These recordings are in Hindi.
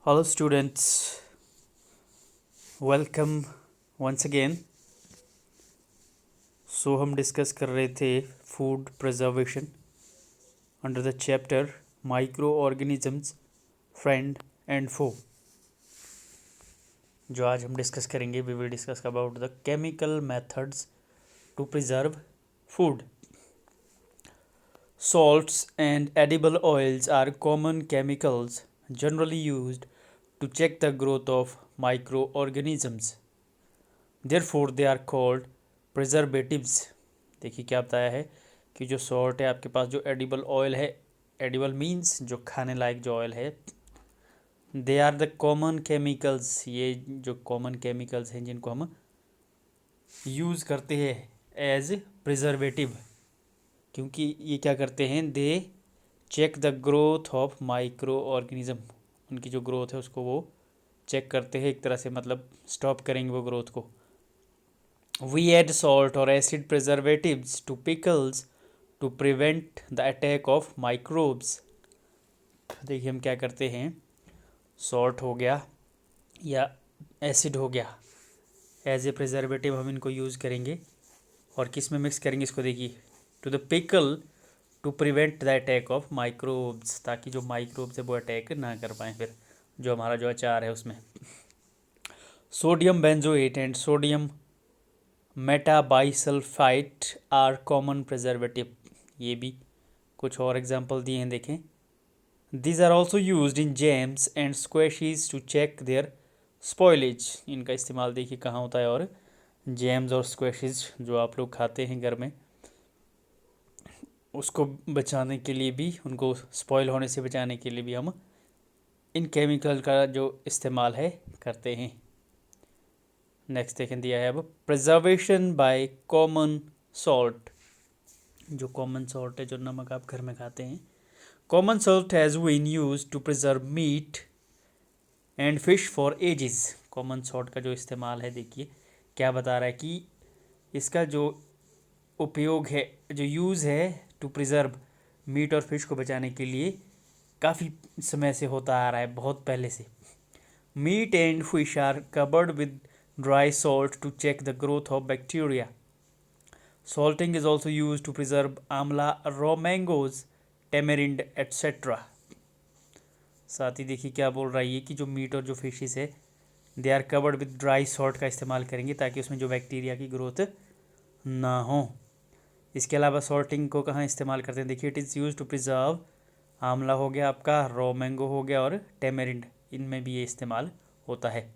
Hello, students. Welcome once again. So हम डिस्कस कर रहे थे food preservation under the chapter micro organisms friend and foe. जो आज हम डिस्कस करेंगे we will discuss about the chemical methods to preserve food. Salts and edible oils are common chemicals generally used to check the growth of microorganisms. Therefore, they are called preservatives. देखिए क्या बताया है कि जो सॉल्ट है आपके पास, जो एडिबल ऑयल है, एडिबल मीन्स जो खाने लायक जो ऑयल है, they are the common chemicals. ये जो कॉमन केमिकल्स हैं जिनको हम यूज़ करते हैं एज प्रिजर्वेटिव, क्योंकि ये क्या करते हैं, they check the growth of micro organism. उनकी जो ग्रोथ है उसको वो चेक करते हैं, एक तरह से मतलब स्टॉप करेंगे वो ग्रोथ को. We add salt or acid preservatives to pickles to prevent the attack of microbes. देखिए हम क्या करते हैं, सॉल्ट हो गया या एसिड हो गया, एज ए प्रिजर्वेटिव हम इनको यूज़ करेंगे. और किस में मिक्स करेंगे इसको, देखिए, to the pickle to prevent the attack of microbes, ताकि जो माइक्रोब्स है वो अटैक ना कर पाएँ फिर जो हमारा जो अचार है उसमें. Sodium benzoate and sodium metabisulphite are common preservative. ये भी कुछ और एग्जांपल दिए हैं, देखें. These are also used in jams and squashes to check their spoilage. इनका इस्तेमाल देखिए कहाँ होता है, और जैम्स और स्क्वैशीज जो आप लोग खाते हैं घर में, उसको बचाने के लिए भी, उनको स्पॉइल होने से बचाने के लिए भी हम इन केमिकल का जो इस्तेमाल है करते हैं. नेक्स्ट देखें दिया है अब, प्रिजर्वेशन बाय कॉमन सॉल्ट. जो कॉमन सॉल्ट है, जो नमक आप घर में खाते हैं, common salt has been used to preserve meat and fish for ages. Common salt का जो इस्तेमाल है, देखिए क्या बता रहा है कि इसका जो उपयोग है, जो यूज़ है टू प्रिजर्व मीट और फिश को बचाने के लिए, काफ़ी समय से होता आ रहा है, बहुत पहले से. Meat and fish are covered with dry salt to check the growth of bacteria. Salting is also used to preserve amla, raw mangoes, tamarind, etc. साथ ही देखिए क्या बोल रहा है ये कि जो मीट और जो फिशेस है, they are covered with dry salt का इस्तेमाल करेंगे ताकि उसमें जो बैक्टीरिया की ग्रोथ ना हो. इसके अलावा सॉल्टिंग को कहाँ इस्तेमाल करते हैं, देखिए, it is use to preserve. आंवला हो गया आपका, रॉ मैंगो हो गया, और टेमेरिंड, इनमें भी ये इस्तेमाल होता है.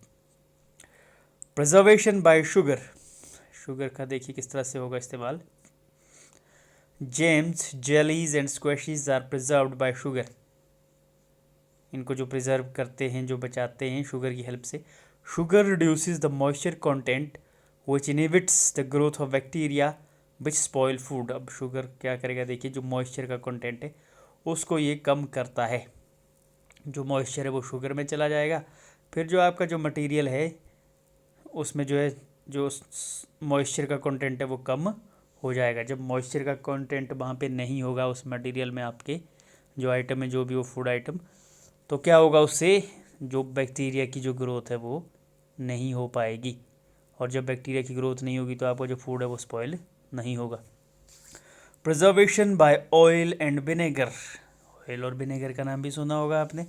Preservation bye sugar. शुगर का देखिए किस तरह से होगा इस्तेमाल. Jams, jellies and squashes are preserved by sugar. इनको जो प्रिजर्व करते हैं, जो बचाते हैं शुगर की हेल्प से. Sugar reduces the moisture content which inhibits the growth of bacteria which spoil food. अब शुगर क्या करेगा, देखिए, जो मॉइस्चर का कंटेंट है उसको ये कम करता है. जो मॉइस्चर है वो शुगर में चला जाएगा, फिर जो आपका जो मटेरियल है उसमें जो है, जो मॉइस्चर का कंटेंट है वो कम हो जाएगा. जब मॉइस्चर का कंटेंट वहाँ पे नहीं होगा उस मटेरियल में, आपके जो आइटम है, जो भी वो फूड आइटम, तो क्या होगा, उससे जो बैक्टीरिया की जो ग्रोथ है वो नहीं हो पाएगी. और जब बैक्टीरिया की ग्रोथ नहीं होगी तो आपका जो फूड है वो स्पॉइल नहीं होगा. Preservation by oil and vinegar. Oil और विनेगर का नाम भी सुना होगा आपने.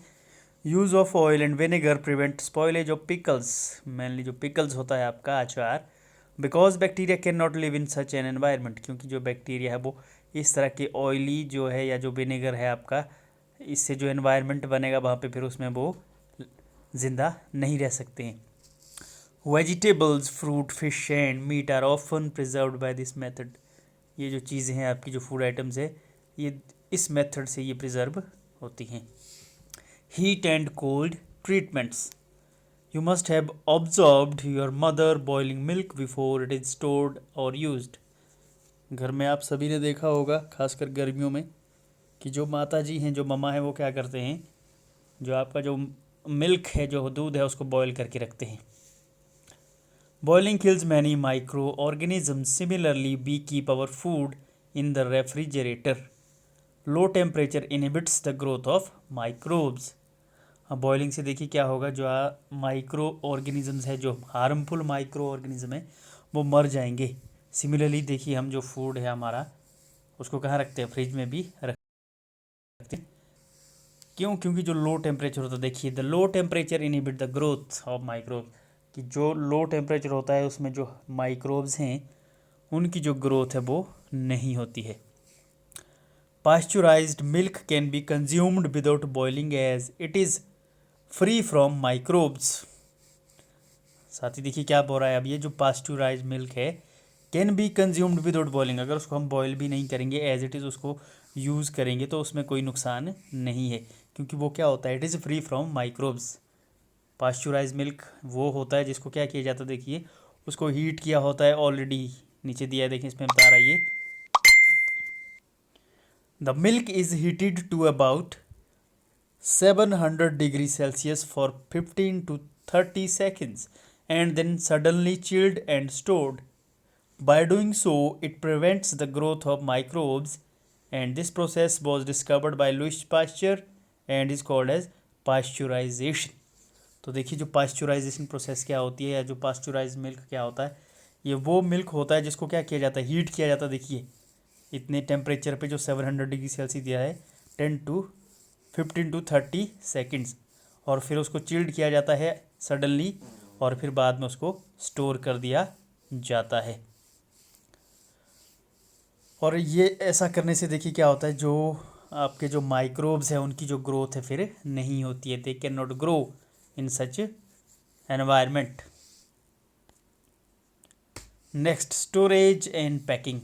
Use of oil and vinegar prevent spoilage of pickles. Mainly जो पिकल्स होता है आपका अचार, because bacteria can not live in such an environment. क्योंकि जो बैक्टीरिया है वो इस तरह के ऑयली जो है या जो विनेगर है आपका, इससे जो एनवायरनमेंट बनेगा वहाँ पे फिर उसमें वो ज़िंदा नहीं रह सकते हैं. Vegetables, fruit, fish and meat are often preserved by this method. ये जो चीज़ें हैं आपकी, जो फूड आइटम्स है, ये इस मेथड से ये प्रिजर्व होती हैं. Heat and cold treatments. You must have observed your mother boiling milk before it is stored or used. घर में आप सभी ने देखा होगा, खासकर गर्मियों में, कि जो माता जी हैं, जो मम्मा हैं, वो क्या करते हैं, जो आपका जो मिल्क है, जो दूध है, उसको बॉयल करके रखते हैं. Boiling kills many microorganisms. Similarly, we keep our food in the refrigerator. Low temperature inhibits the growth of microbes. Boiling से देखिए क्या होगा, जो माइक्रो ऑर्गेनिजम्स है, जो हार्मफुल माइक्रो ऑर्गेनिज्म है वो मर जाएंगे। सिमिलरली देखिए हम जो फूड है हमारा उसको कहाँ रखते हैं, फ्रिज में भी रखते हैं। क्यों? क्योंकि जो लो टेम्परेचर होता है, देखिए the low temperature inhibit the growth of microbe, कि जो लो टेम्परेचर होता है उसमें जो माइक्रोब्स हैं उनकी जो ग्रोथ है वो नहीं होती है। Pasteurised milk can be consumed without boiling as it is free from microbes. साथ ही देखिए क्या बोल रहा है, अब ये जो पास्चुराइज्ड मिल्क है can be consumed without boiling, अगर उसको हम बॉयल भी नहीं करेंगे, एज इट इज़ उसको यूज़ करेंगे तो उसमें कोई नुकसान नहीं है, क्योंकि वो क्या होता है, it is free from microbes. Pasteurise milk वो होता है जिसको क्या किया जाता है, देखिए उसको हीट किया होता है ऑलरेडी, नीचे दिया है देखिए इसमें बता रहा है ये, the milk is heated to about 700 degree Celsius for 15 to 30 seconds and then suddenly chilled and stored. By doing so, it prevents the growth of microbes, and this process was discovered by Louis Pasteur and is called as pasteurization. तो देखिए जो पास्चुराइजेशन प्रोसेस क्या होती है, या जो पास्चुराइज मिल्क क्या होता है, ये वो मिल्क होता है जिसको क्या किया जाता है, हीट किया जाता है। देखिए इतने टेम्परेचर पे जो 700 डिग्री सेल्सियस दिया है, 15 to 30 सेकेंड्स, और फिर उसको चिल्ड किया जाता है सडनली, और फिर बाद में उसको स्टोर कर दिया जाता है। और ये ऐसा करने से देखिए क्या होता है, जो आपके जो माइक्रोब्स हैं उनकी जो ग्रोथ है फिर नहीं होती है, they can not grow in such environment. Next, storage and packing.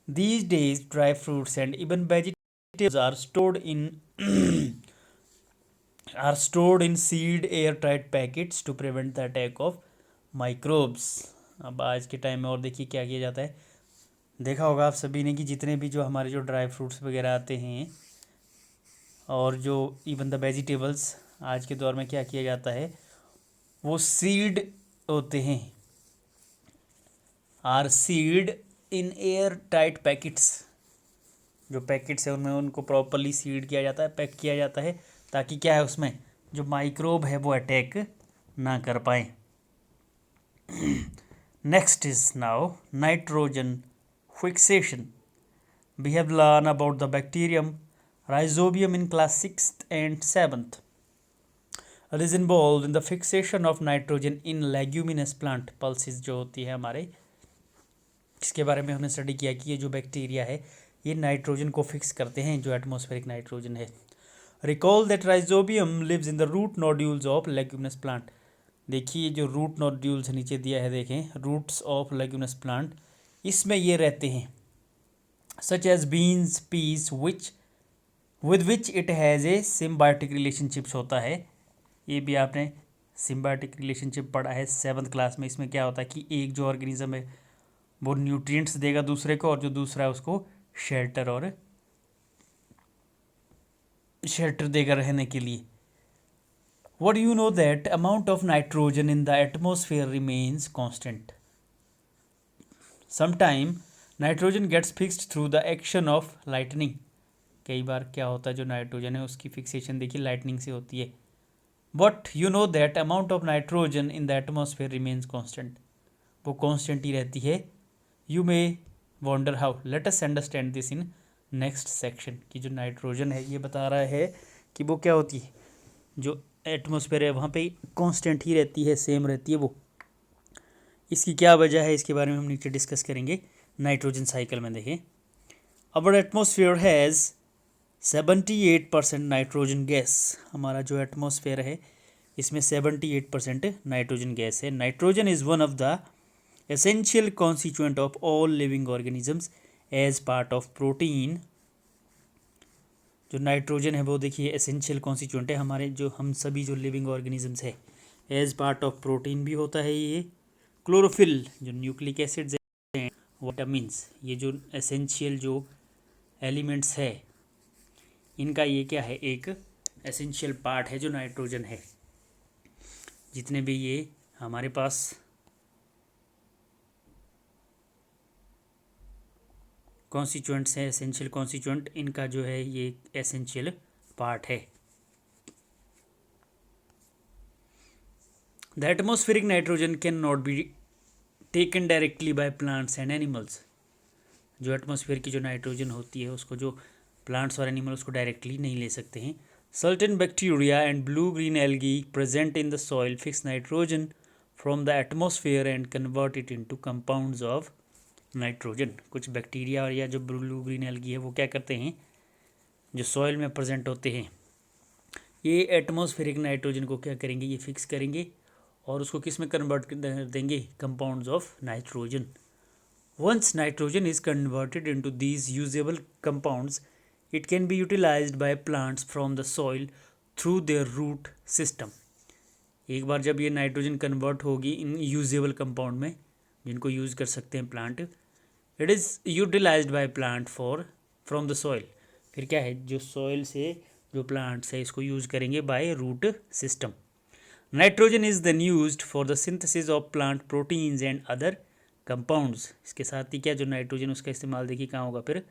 These days, dry fruits and even vegetables are stored in sealed airtight packets to prevent the attack of microbes. अब आज के टाइम में और देखिए क्या किया जाता है, देखा होगा आप सभी ने कि जितने भी जो हमारे जो ड्राई फ्रूट्स वगैरह आते हैं और जो इवन द वेजिटेबल्स आज के दौर में क्या किया जाता है, वो सील्ड होते हैं, are sealed in air tight packets. जो पैकेट्स है उनमें उनको प्रॉपरली सीड किया जाता है, पैक किया जाता है, ताकि क्या है उसमें जो माइक्रोब है वो अटैक ना कर पाए। Next is now nitrogen fixation. We have learn about the bacterium Rhizobium in class 6th and 7th. It is involved in the fixation of nitrogen in leguminous plant pulses, जो होती है हमारे, इसके बारे में हमने स्टडी किया कि ये जो बैक्टीरिया है ये नाइट्रोजन को फिक्स करते हैं, जो एटमॉस्फेरिक नाइट्रोजन है। Recall that Rhizobium lives in the root nodules of leguminous plant. देखिए जो रूट नोड्यूल्स नीचे दिया है, देखें रूट्स ऑफ लेग्यूमिनस प्लांट, इसमें ये रहते हैं, such as beans, peas, with which it has a symbiotic relationships होता है। ये भी आपने सिम्बायोटिक रिलेशनशिप पढ़ा है 7th क्लास में। इसमें क्या होता है कि एक जो ऑर्गेनिज्म है वो न्यूट्रिएंट्स देगा दूसरे को, और जो दूसरा है उसको शेल्टर देगा रहने के लिए। What do you know that amount of nitrogen in the atmosphere remains constant? Sometime nitrogen gets fixed through the action of lightning. कई बार क्या होता है, जो नाइट्रोजन है उसकी फिक्सेशन देखिए लाइटनिंग से होती है। But you know that amount of nitrogen in the atmosphere remains constant. वो कांस्टेंट ही रहती है। You may wonder how. Let us understand this in next section. कि जो नाइट्रोजन है ये बता रहा है कि वो क्या होती है, जो एटमॉस्फेयर है वहाँ पे कांस्टेंट ही रहती है, सेम रहती है वो। इसकी क्या वजह है, इसके बारे में हम नीचे डिस्कस करेंगे नाइट्रोजन साइकिल में। देखें, our atmosphere has 78% nitrogen gas. हमारा जो एटमॉस्फेयर है इसमें 78% नाइट्रोजन गैस है। Nitrogen is one of the essential constituent of all living organisms as part of protein. जो नाइट्रोजन है वो देखिए एसेंशियल कॉन्स्टिट्यूएंट है हमारे, जो हम सभी जो लिविंग ऑर्गेनिजम्स है, एज पार्ट ऑफ प्रोटीन भी होता है ये। क्लोरोफिल, जो न्यूक्लिक एसिड्स हैं, विटामिन्स, ये जो एसेंशियल जो एलिमेंट्स है इनका ये क्या है, एक एसेंशियल पार्ट है जो नाइट्रोजन है। जितने भी ये हमारे पास कॉन्स्टिट्यूएंट्स हैं, एसेंशियल कॉन्स्टिट्यूएंट, इनका जो है ये एसेंशियल पार्ट है। The atmospheric nitrogen can not be taken directly by plants and animals. जो एटमॉस्फेयर की जो नाइट्रोजन होती है उसको जो प्लांट्स और एनिमल उसको डायरेक्टली नहीं ले सकते हैं। Certain bacteria and blue green algae present in the soil fix nitrogen from the atmosphere and convert it into compounds of nitrogen. कुछ बैक्टीरिया और या जो ब्लू ग्रीन एल्गी है वो क्या करते हैं, जो सॉइल में प्रेजेंट होते हैं, ये एटमॉस्फेरिक नाइट्रोजन को क्या करेंगे, ये फिक्स करेंगे और उसको किस में कन्वर्ट कर देंगे, compounds of nitrogen. Once nitrogen is converted into these usable compounds it can be utilised by plants from the soil through their root system. एक बार जब ये नाइट्रोजन कन्वर्ट होगी इन यूजेबल कंपाउंड में जिनको यूज़ कर सकते हैं plant, it is utilised by plant for from the soil. फिर क्या है, जो सॉइल से जो प्लांट्स है इसको यूज़ करेंगे by root system. Nitrogen is then used for the synthesis of plant proteins and other compounds. इसके साथ ही क्या, जो नाइट्रोजन उसका इस्तेमाल देखिए कहाँ होगा, फिर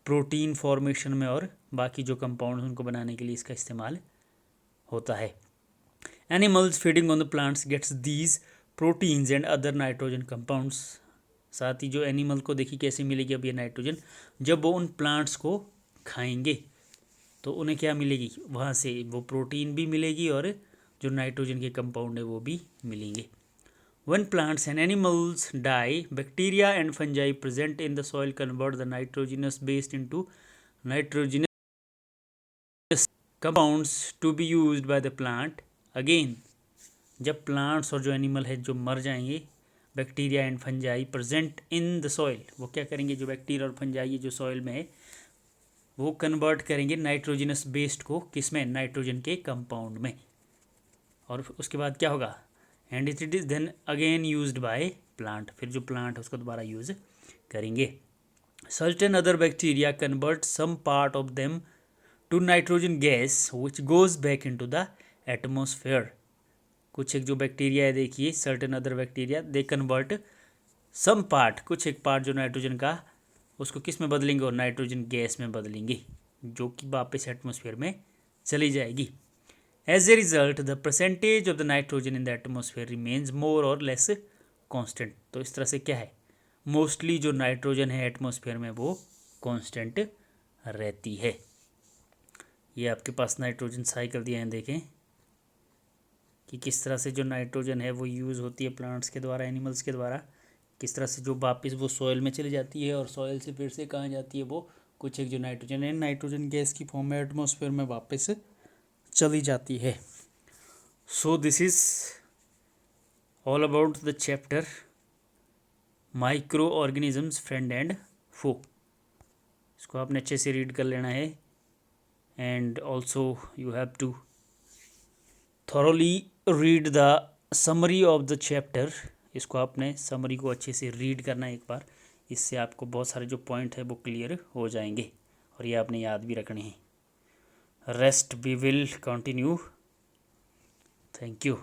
प्रोटीन फॉर्मेशन में और बाकी जो कंपाउंड्स उनको बनाने के लिए इसका इस्तेमाल होता है। Animals feeding on the plants gets these proteins and other nitrogen compounds. साथ ही जो एनिमल को देखिए कैसे मिलेगी अब ये नाइट्रोजन, जब वो उन प्लांट्स को खाएंगे तो उन्हें क्या मिलेगी, वहाँ से वो प्रोटीन भी मिलेगी और जो नाइट्रोजन के कंपाउंड है वो भी मिलेंगे। When plants and animals die, bacteria and fungi present in the soil convert the nitrogenous waste into nitrogenous compounds to be used by the plant again। जब प्लांट्स और जो एनिमल है जो मर जाएंगे, bacteria and fungi present in the soil, वो क्या करेंगे, जो बैक्टीरिया और फंजाई जो सॉइल में है वो कन्वर्ट करेंगे नाइट्रोजिनस वेस्ट को किस में, नाइट्रोजन के कंपाउंड में। और उसके बाद क्या होगा, and it is then again used by plant, फिर जो प्लांट है उसको दोबारा यूज़ करेंगे। Certain other bacteria convert some part of them to nitrogen gas which goes back into the atmosphere. कुछ एक जो बैक्टीरिया है देखिए, certain other bacteria they convert some part, कुछ एक पार्ट जो नाइट्रोजन का उसको किस में बदलेंगे, और नाइट्रोजन गैस में बदलेंगे जो कि वापस एटमॉस्फेयर में चली जाएगी। As a result, the percentage of the nitrogen in the atmosphere remains more or less constant। तो इस तरह से क्या है, मोस्टली जो नाइट्रोजन है एटमॉस्फेयर में वो कांस्टेंट रहती है। ये आपके पास नाइट्रोजन साइकिल दिए हैं, देखें कि किस तरह से जो नाइट्रोजन है वो यूज़ होती है प्लांट्स के द्वारा, एनिमल्स के द्वारा, किस तरह से जो वापस वो सॉइल में चली जाती है और सॉइल से फिर से कहाँ जाती है, वो कुछ एक जो नाइट्रोजन है नाइट्रोजन गैस की फॉर्म में एटमॉस्फेयर में वापस चली जाती है। So this is all about the chapter micro organisms friend and foe. इसको आपने अच्छे से रीड कर लेना है and also you have to thoroughly read the summary of the chapter. इसको आपने समरी को अच्छे से रीड करना है एक बार, इससे आपको बहुत सारे जो पॉइंट है वो क्लियर हो जाएंगे और ये आपने याद भी रखने हैं। Rest we will continue. Thank you.